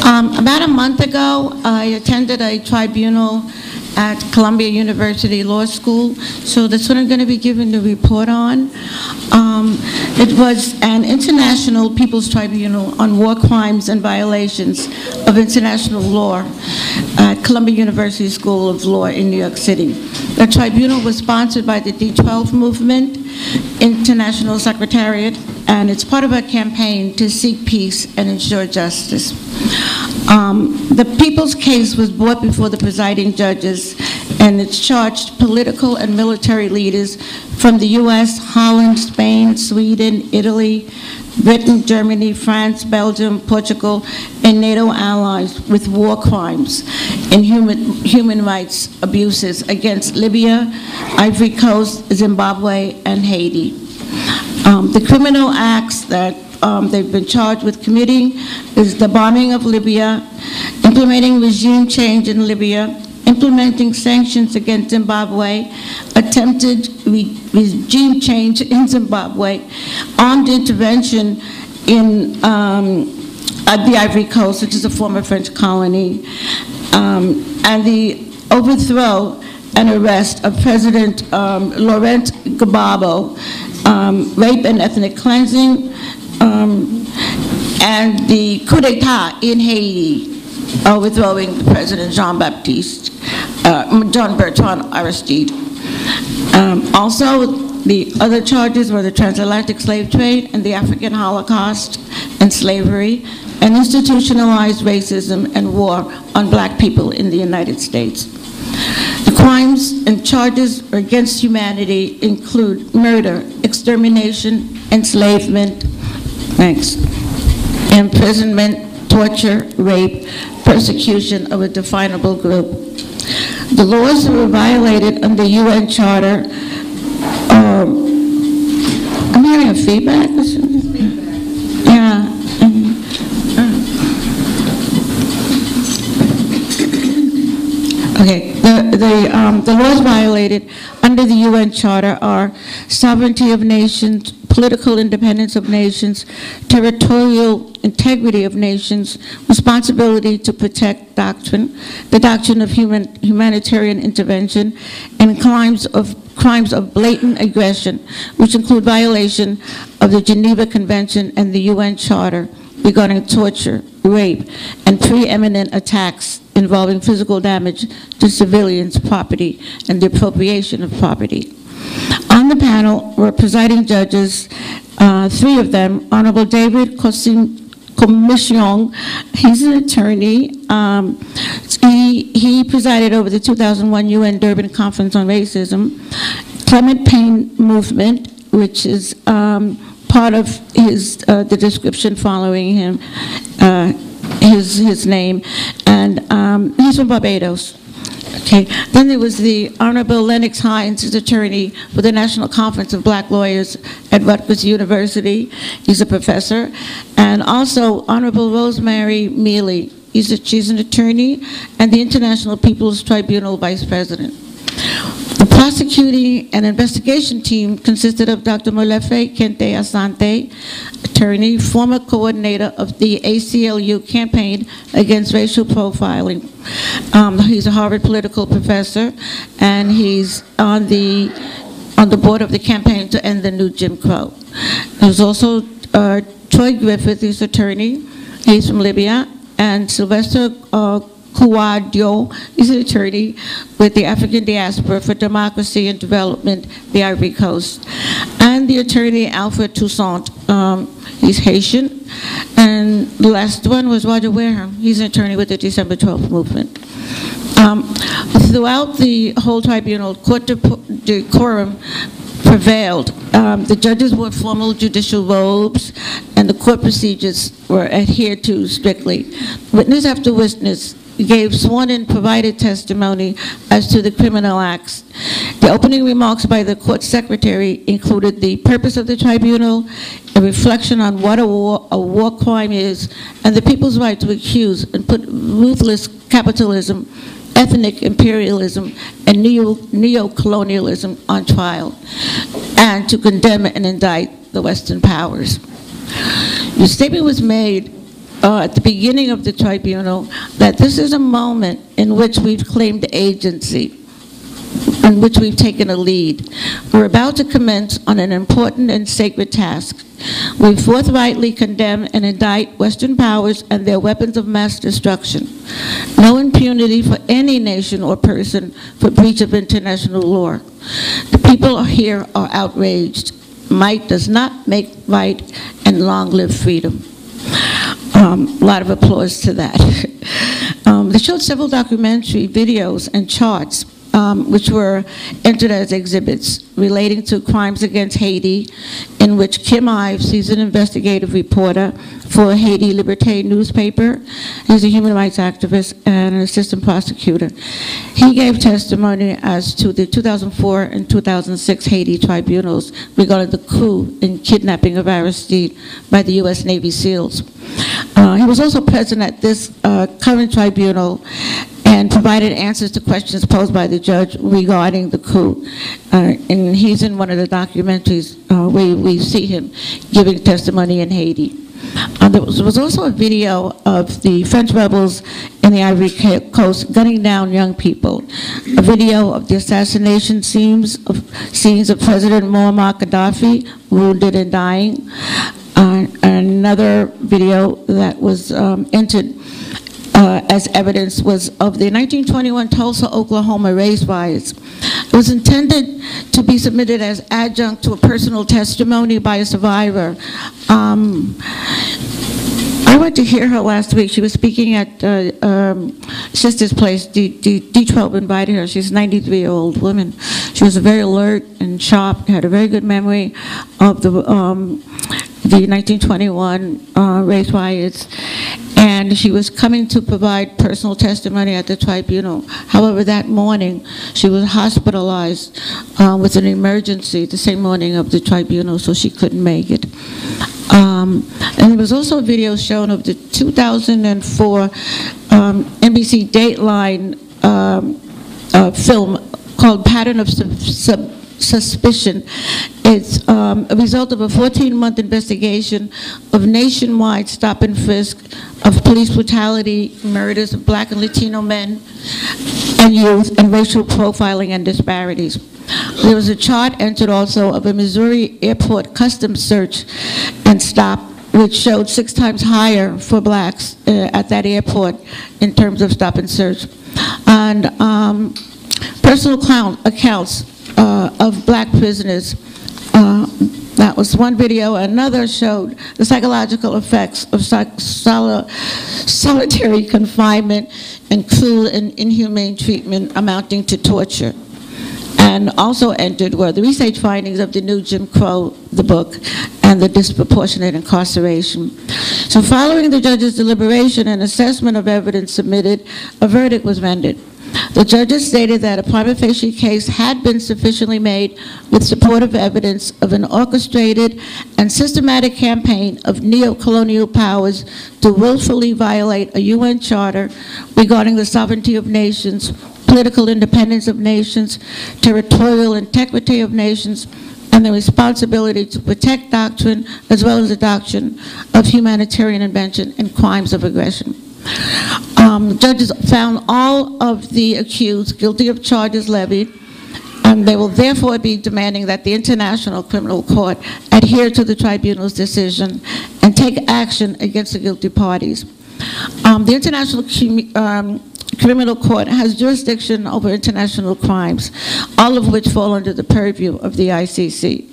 About a month ago, I attended a tribunal at Columbia University Law School, so that's what I'm going to be giving the report on. It was an international people's tribunal on war crimes and violations of international law at Columbia University School of Law in New York City. The tribunal was sponsored by the D12 movement, International Secretariat, and it's part of a campaign to seek peace and ensure justice. The people's case was brought before the presiding judges, and it's charged political and military leaders from the US, Holland, Spain, Sweden, Italy, Britain, Germany, France, Belgium, Portugal, and NATO allies with war crimes and human rights abuses against Libya, Ivory Coast, Zimbabwe, and Haiti. The criminal acts that they've been charged with committing is the bombing of Libya, implementing regime change in Libya, implementing sanctions against Zimbabwe, attempted regime change in Zimbabwe, armed intervention in the Ivory Coast, which is a former French colony, and the overthrow and arrest of President Laurent Gbagbo, rape and ethnic cleansing, and the coup d'etat in Haiti, overthrowing the President Jean Bertrand Aristide. Also, the other charges were the transatlantic slave trade and the African Holocaust and slavery, and institutionalized racism and war on black people in the United States. The crimes and charges against humanity include murder, extermination, enslavement, imprisonment, torture, rape, persecution of a definable group. The laws that were violated under UN Charter, I'm hearing a feedback? Yeah. Okay, the laws violated under the UN Charter are sovereignty of nations, political independence of nations, territorial integrity of nations, responsibility to protect the doctrine of humanitarian intervention, and crimes of blatant aggression, which include violation of the Geneva Convention and the UN Charter regarding torture, rape, and preeminent attacks involving physical damage to civilians' property and the appropriation of property. On the panel were presiding judges, three of them, Honorable David Commission, he's an attorney. He presided over the 2001 UN Durban Conference on Racism. Clement Payne Movement, which is part of the description following him, his name, and he's from Barbados. Okay. Then there was the Honorable Lennox Hines, his attorney for the National Conference of Black Lawyers at Rutgers University. He's a professor. And also Honorable Rosemary Mealy. She's an attorney and the International People's Tribunal Vice President. The prosecuting and investigation team consisted of Dr. Molefe Kente Asante, attorney, former coordinator of the ACLU campaign against racial profiling. He's a Harvard political professor, and he's on the board of the campaign to end the new Jim Crow. There's also Troy Griffith, he's an attorney. He's from Libya, and Sylvester Kouadio is an attorney with the African Diaspora for Democracy and Development, the Ivory Coast. And the attorney, Alfred Toussaint, he's Haitian. And the last one was Roger Wareham. He's an attorney with the December 12th movement. Throughout the whole tribunal, court decorum prevailed. The judges wore formal judicial robes, and the court procedures were adhered to strictly. Witness after witness gave sworn and provided testimony as to the criminal acts. The opening remarks by the court secretary included the purpose of the tribunal, a reflection on what a war crime is, and the people's right to accuse and put ruthless capitalism, ethnic imperialism, and neo-colonialism on trial, and to condemn and indict the Western powers. The statement was made at the beginning of the tribunal that this is a moment in which we've claimed agency, in which we've taken a lead. We're about to commence on an important and sacred task. We forthrightly condemn and indict Western powers and their weapons of mass destruction. No impunity for any nation or person for breach of international law. The people here are outraged. Might does not make right, and long live freedom. A lot of applause to that. They showed several documentary videos and charts which were entered as exhibits relating to crimes against Haiti, in which Kim Ives, he's an investigative reporter for Haiti Liberté newspaper. He's a human rights activist and an assistant prosecutor. He gave testimony as to the 2004 and 2006 Haiti tribunals regarding the coup and kidnapping of Aristide by the U.S. Navy SEALs. He was also present at this current tribunal and provided answers to questions posed by the judge regarding the coup. And he's in one of the documentaries where we see him giving testimony in Haiti. There was also a video of the French rebels in the Ivory Coast gunning down young people. A video of the assassination scenes of President Muammar Gaddafi, wounded and dying. Another video that was entered as evidence was of the 1921 Tulsa, Oklahoma race riots. It was intended to be submitted as adjunct to a personal testimony by a survivor. I went to hear her last week. She was speaking at Sister's Place. D12 invited her. She's a 93-year-old woman. She was very alert and sharp, had a very good memory of the 1921 race riots. And she was coming to provide personal testimony at the tribunal. However, that morning, she was hospitalized with an emergency the same morning of the tribunal, so she couldn't make it. And there was also a video shown of the 2004 NBC Dateline film called Pattern of Suspicion. It's a result of a 14-month investigation of nationwide stop and frisk of police brutality, murders of Black and Latino men and youth, and racial profiling and disparities. There was a chart entered also of a Missouri airport customs search and stop, which showed 6 times higher for Blacks at that airport in terms of stop and search. And personal accounts of Black prisoners. That was one video. Another showed the psychological effects of solitary confinement and cruel and inhumane treatment amounting to torture. And also entered were the research findings of the new Jim Crow, the book, and the disproportionate incarceration. So following the judge's deliberation and assessment of evidence submitted, a verdict was rendered. The judges stated that a prima facie case had been sufficiently made with supportive evidence of an orchestrated and systematic campaign of neo-colonial powers to willfully violate a UN charter regarding the sovereignty of nations, political independence of nations, territorial integrity of nations, and the responsibility to protect doctrine as well as the doctrine of humanitarian intervention and crimes of aggression. Judges found all of the accused guilty of charges levied, and they will therefore be demanding that the International Criminal Court adhere to the tribunal's decision and take action against the guilty parties. The International Criminal Court has jurisdiction over international crimes, all of which fall under the purview of the ICC.